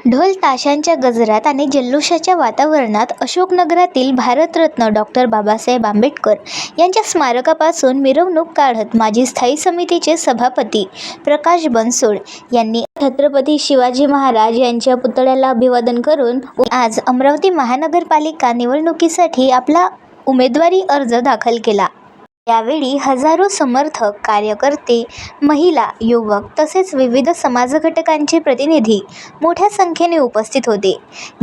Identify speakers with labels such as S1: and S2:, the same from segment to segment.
S1: ढोल ताशांच्या गजरात आणि जल्लोषाच्या वातावरणात अशोकनगरातील भारतरत्न डॉक्टर बाबासाहेब आंबेडकर यांच्या स्मारकापासून मिरवणूक काढत माजी स्थायी समितीचे सभापती प्रकाश बनसोड यांनी छत्रपती शिवाजी महाराज यांच्या पुतळ्याला अभिवादन करून आज अमरावती महानगरपालिका निवडणुकीसाठी आपला उमेदवारी अर्ज दाखल केला। यावेळी हजारो समर्थक, कार्यकर्ते, महिला, युवक तसेच विविध समाजघटकांचे प्रतिनिधी मोठ्या संख्येने उपस्थित होते।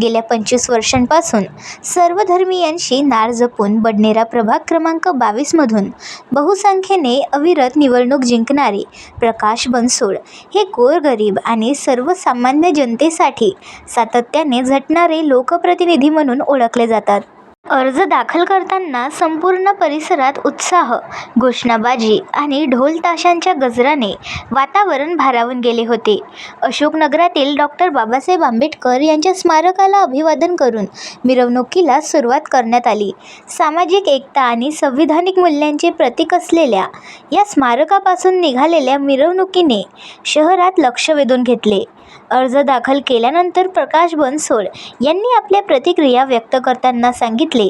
S1: गेल्या 25 वर्षांपासून सर्वधर्मीयांशी नाळ जपून बडनेरा प्रभाग क्रमांक 22 मधून बहुसंख्येने अविरत निवडणूक जिंकणारे प्रकाश बनसोड हे गोरगरीब आणि सर्वसामान्य जनतेसाठी सातत्याने झटणारे लोकप्रतिनिधी म्हणून ओळखले जातात। अर्ज दाखल करताना संपूर्ण परिसरात उत्साह, घोषणाबाजी आणि ढोल ताशांच्या गजराने वातावरण भारावून गेले होते। अशोकनगरातील डॉक्टर बाबासाहेब आंबेडकर यांच्या स्मारकाला अभिवादन करून मिरवणुकीला सुरुवात करण्यात आली। सामाजिक एकता आणि संविधानिक मूल्यांचे प्रतीक असलेल्या या स्मारकापासून निघालेल्या मिरवणुकीने शहरात लक्ष वेधून घेतले। अर्ज दाखल केल्यानंतर प्रकाश बनसोड यांनी आपल्या प्रतिक्रिया व्यक्त करताना सांगितले,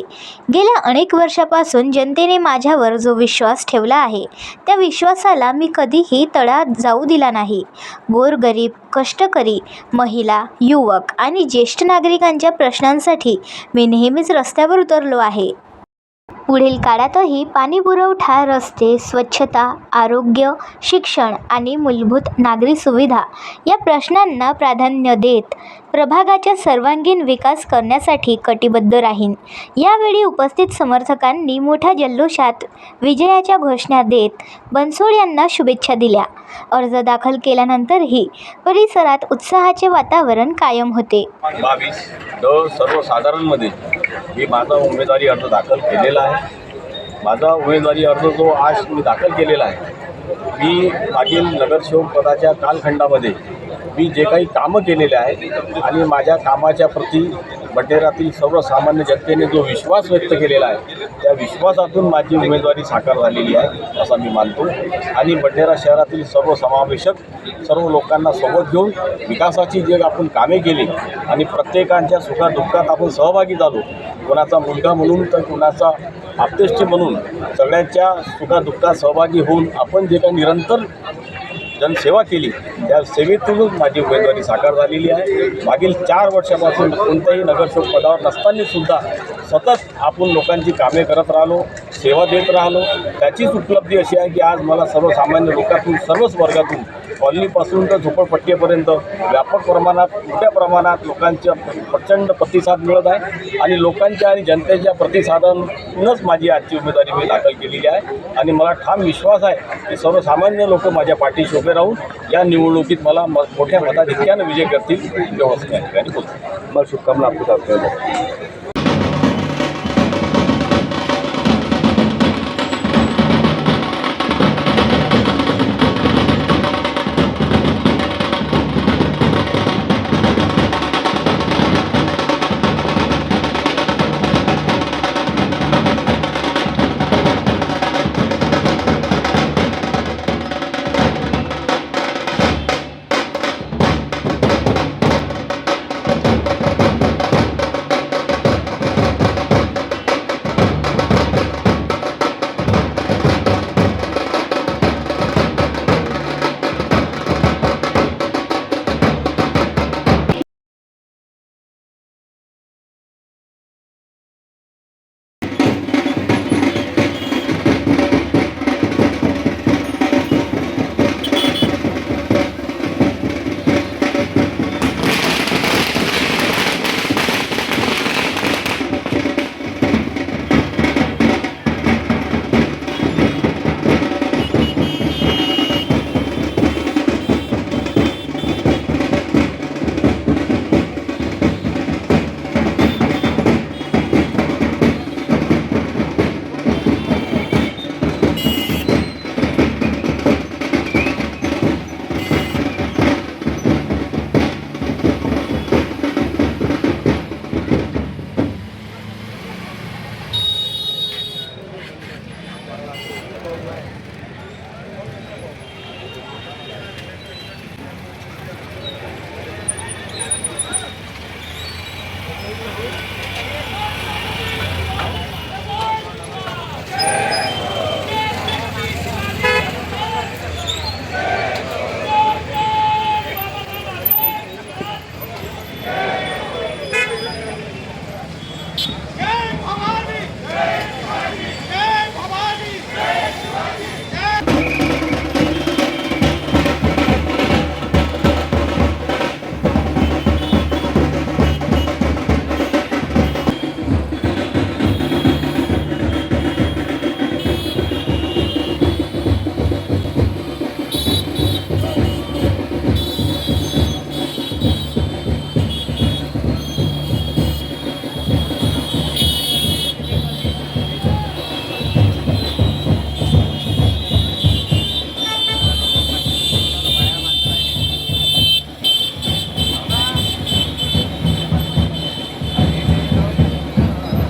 S1: गेल्या अनेक वर्षापासून जनतेने माझ्यावर जो विश्वास ठेवला आहे त्या विश्वासाला मी कधीही तडा जाऊ दिला नाही। गोरगरीब, कष्टकरी, महिला, युवक आणि ज्येष्ठ नागरिकांच्या प्रश्नांसाठी मी नेहमीच रस्त्यावर उतरलो आहे। पुढील काळातही पाणी पुरवठा, रस्ते, स्वच्छता, आरोग्य, शिक्षण आणि मूलभूत नागरी सुविधा या प्रश्नांना प्राधान्य देत प्रभागाचा सर्वांगीण विकास करण्यासाठी कटिबद्ध राहीन। यावेळी उपस्थित समर्थकांनी मोठ्या जल्लोषात विजयाच्या घोषणा देत बनसोड यांना शुभेच्छा दिल्या। अर्ज दाखल केल्यानंतरही परिसरात उत्साहाचे वातावरण कायम होते।
S2: 22 सर्वसाधारणमध्ये मी माझा उमेदवारी अर्ज दाखल केलेला आहे। माझा उमेदवारी अर्ज जो आज मी दाखल केलेला आहे, मी मागील नगरसेवक पदाच्या कालखंडामध्ये मी जे काही कामं केलेले आहेत आणि माझ्या कामाच्या प्रती बडनेरातील सर्वसामान्य जनतेने जो विश्वास व्यक्त केलेला आहे त्या विश्वासातून माझी उमेदवारी साकार झालेली आहे असं मी मानतो। आणि बडनेरा शहरातील सर्वसमावेशक सर्व लोकांना सोबत घेऊन विकासाची जे आपण कामे केली आणि प्रत्येकांच्या सुखादुःखात आपण सहभागी झालो, कोणाचा मुलगा म्हणून तर कोणाचा आप्तेष्टी म्हणून सगळ्यांच्या सुखादुःखात सहभागी होऊन आपण जे काही निरंतर जनसेवा केली त्या सेवेतूनच माझी उमेदवारी साकार झालेली आहे। मागील 4 वर्षापासून कोणत्याही नगरसेवक पदावर नसतानासुद्धा सतत आपण लोकांची कामे करत राहिलो, सेवा देत राहिलो। त्याचीच उपलब्धी अशी आहे की आज मला सर्वसामान्य लोकांतून, सर्वच वर्गातून, कॉलनीपासून तर झोपडपट्टीपर्यंत व्यापक प्रमाणात, मोठ्या प्रमाणात लोकांचा प्रचंड प्रतिसाद मिळत आहे आणि लोकांच्या आणि जनतेच्या प्रतिसादातूनच माझी आजची उमेदवारी मी दाखल केलेली आहे। आणि मला ठाम विश्वास आहे की सर्वसामान्य लोक माझ्या पाठीशी उभे राहून या निवडणुकीत मला मोठ्या मताधिक्यानं विजय करतील एवढंच त्या ठिकाणी बोलतो। मला शुभकामना आपल्याला।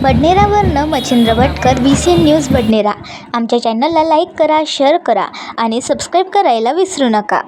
S1: बडनेरावरनं मच्छिंद्र भटकर, VCN न्यूज बडनेरा. आमच्या चॅनलला लाईक करा, शेअर करा आणि सबस्क्राईब करायला विसरू नका.